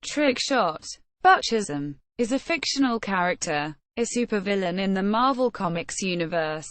Trickshot. Buck Chisholm is a fictional character, a supervillain in the Marvel Comics universe.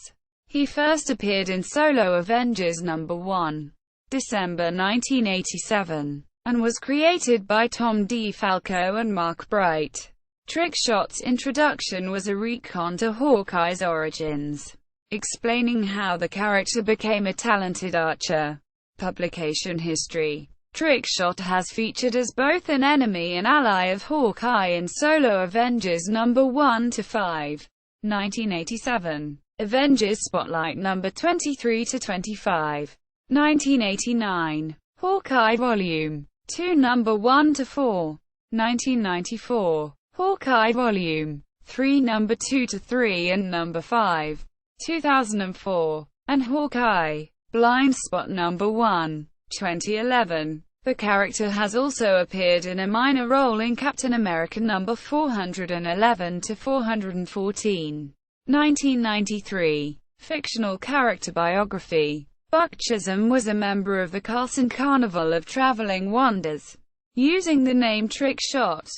He first appeared in Solo Avengers #1, December 1987, and was created by Tom DeFalco and Mark Bright. Trickshot's introduction was a retcon to Hawkeye's origins, explaining how the character became a talented archer. Publication history. Trickshot has featured as both an enemy and ally of Hawkeye in Solo Avengers #1-5, 1987, Avengers Spotlight #23-25, 1989, Hawkeye Volume 2 #1-4, 1994, Hawkeye Volume 3 #2-3 and #5, 2004, and Hawkeye Blind Spot #1, 2011. The character has also appeared in a minor role in Captain America #411-414, 1993. Fictional character biography. Buck Chisholm was a member of the Carson Carnival of Traveling Wonders. Using the name Trickshot,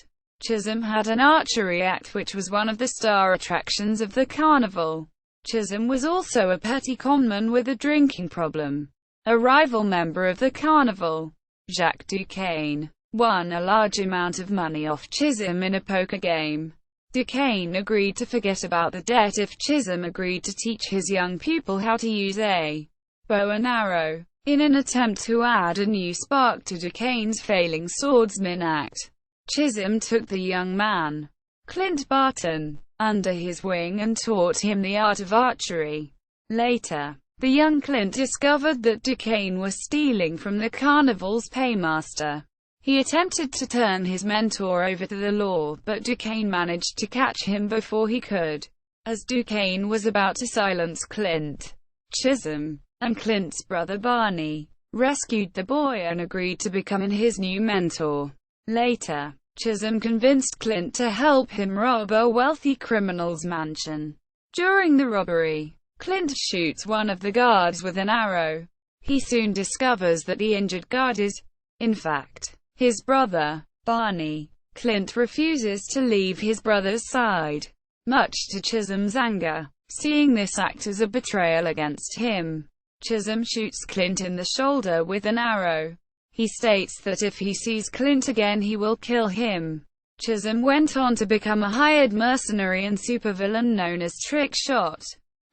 Chisholm had an archery act which was one of the star attractions of the carnival. Chisholm was also a petty conman with a drinking problem. A rival member of the carnival, Jack Duquesne, won a large amount of money off Chisholm in a poker game. Duquesne agreed to forget about the debt if Chisholm agreed to teach his young pupil how to use a bow and arrow. In an attempt to add a new spark to Duquesne's failing swordsman act, Chisholm took the young man, Clint Barton, under his wing and taught him the art of archery. Later, the young Clint discovered that Duquesne was stealing from the carnival's paymaster. He attempted to turn his mentor over to the law, but Duquesne managed to catch him before he could. As Duquesne was about to silence Clint, Chisholm and Clint's brother Barney rescued the boy and agreed to become his new mentor. Later, Chisholm convinced Clint to help him rob a wealthy criminal's mansion. During the robbery, Clint shoots one of the guards with an arrow. He soon discovers that the injured guard is, in fact, his brother, Barney. Clint refuses to leave his brother's side, much to Chisholm's anger. Seeing this act as a betrayal against him, Chisholm shoots Clint in the shoulder with an arrow. He states that if he sees Clint again he will kill him. Chisholm went on to become a hired mercenary and supervillain known as Trickshot.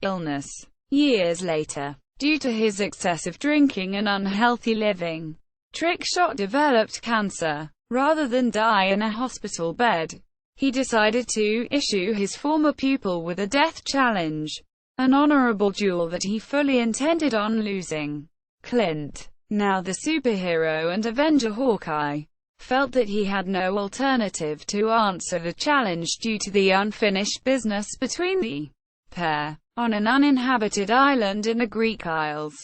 Illness. Years later, due to his excessive drinking and unhealthy living, Trickshot developed cancer. Rather than die in a hospital bed, he decided to issue his former pupil with a death challenge, an honorable duel that he fully intended on losing. Clint, now the superhero and Avenger Hawkeye, felt that he had no alternative to answer the challenge due to the unfinished business between the pair. On an uninhabited island in the Greek Isles,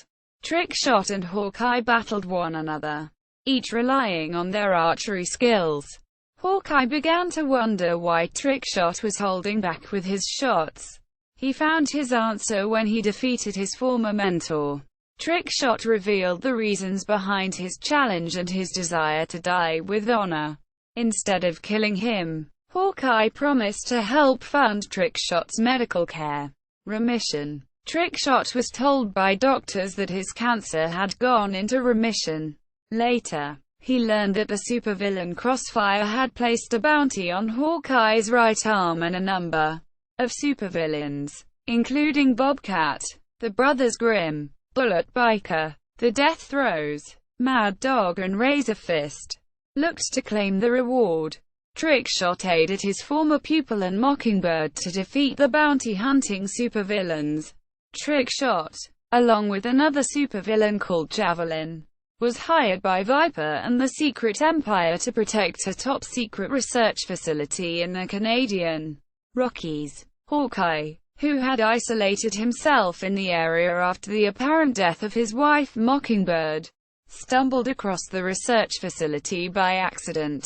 Trickshot and Hawkeye battled one another, each relying on their archery skills. Hawkeye began to wonder why Trickshot was holding back with his shots. He found his answer when he defeated his former mentor. Trickshot revealed the reasons behind his challenge and his desire to die with honor. Instead of killing him, Hawkeye promised to help fund Trickshot's medical care. Remission. Trickshot was told by doctors that his cancer had gone into remission. Later, he learned that the supervillain Crossfire had placed a bounty on Hawkeye's right arm, and a number of supervillains, including Bobcat, the Brothers Grimm, Bullet Biker, the Death Throes, Mad Dog and Razor Fist, looked to claim the reward. Trickshot aided his former pupil and Mockingbird to defeat the bounty-hunting supervillains. Trickshot, along with another supervillain called Javelin, was hired by Viper and the Secret Empire to protect a top-secret research facility in the Canadian Rockies. Hawkeye, who had isolated himself in the area after the apparent death of his wife Mockingbird, stumbled across the research facility by accident.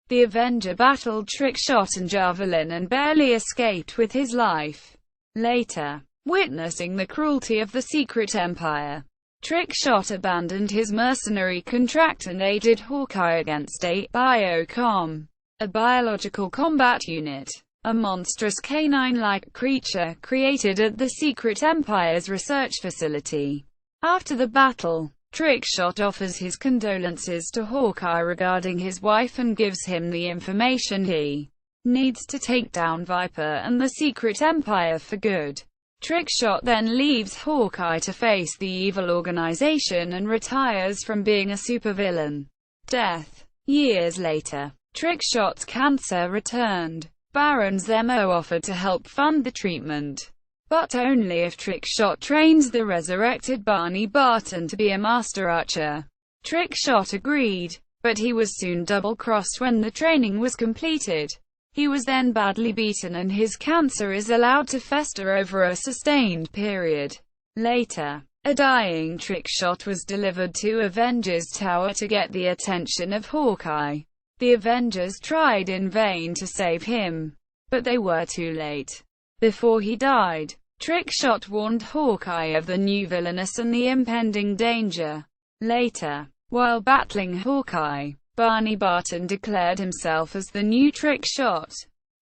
The Avenger battled Trickshot and Javelin and barely escaped with his life. Later, witnessing the cruelty of the Secret Empire, Trickshot abandoned his mercenary contract and aided Hawkeye against a Biocom, a biological combat unit, a monstrous canine-like creature created at the Secret Empire's research facility. After the battle, Trickshot offers his condolences to Hawkeye regarding his wife and gives him the information he needs to take down Viper and the Secret Empire for good. Trickshot then leaves Hawkeye to face the evil organization and retires from being a supervillain. Death. Years later, Trickshot's cancer returned. Baron Zemo offered to help fund the treatment, but only if Trickshot trains the resurrected Barney Barton to be a master archer. Trickshot agreed, but he was soon double-crossed when the training was completed. He was then badly beaten and his cancer is allowed to fester over a sustained period. Later, a dying Trickshot was delivered to Avengers Tower to get the attention of Hawkeye. The Avengers tried in vain to save him, but they were too late. Before he died, Trickshot warned Hawkeye of the new villainous and the impending danger. Later, while battling Hawkeye, Barney Barton declared himself as the new Trickshot,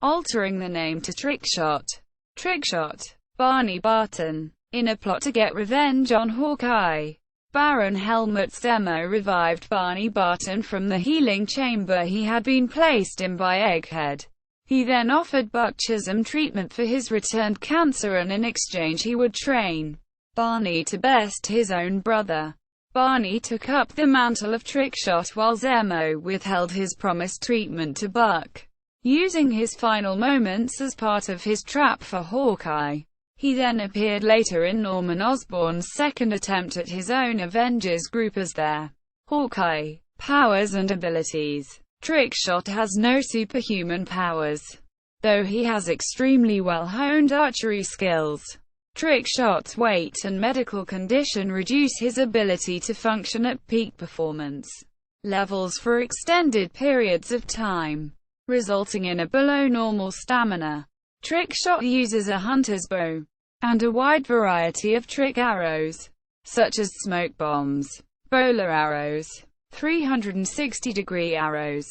altering the name to Trickshot. Trickshot, Barney Barton. In a plot to get revenge on Hawkeye, Baron Helmut Zemo revived Barney Barton from the healing chamber he had been placed in by Egghead. He then offered Buck Chisholm treatment for his returned cancer, and in exchange he would train Barney to best his own brother. Barney took up the mantle of Trickshot while Zemo withheld his promised treatment to Buck, using his final moments as part of his trap for Hawkeye. He then appeared later in Norman Osborn's second attempt at his own Avengers group as their Hawkeye. Powers and abilities. Trickshot has no superhuman powers, though he has extremely well-honed archery skills. Trickshot's weight and medical condition reduce his ability to function at peak performance levels for extended periods of time, resulting in a below-normal stamina. Trickshot uses a hunter's bow and a wide variety of trick arrows, such as smoke bombs, bowler arrows, 360-degree arrows,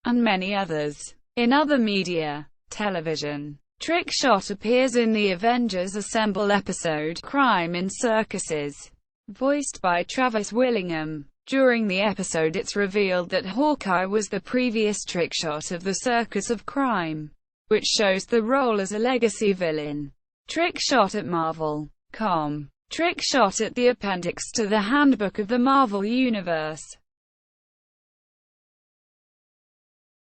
and many others. In other media, television, Trickshot appears in the Avengers Assemble episode Crime in Circuses, voiced by Travis Willingham. During the episode, it's revealed that Hawkeye was the previous Trickshot of the Circus of Crime, which shows the role as a legacy villain. Trickshot at Marvel.com. Trickshot at the appendix to the Handbook of the Marvel Universe.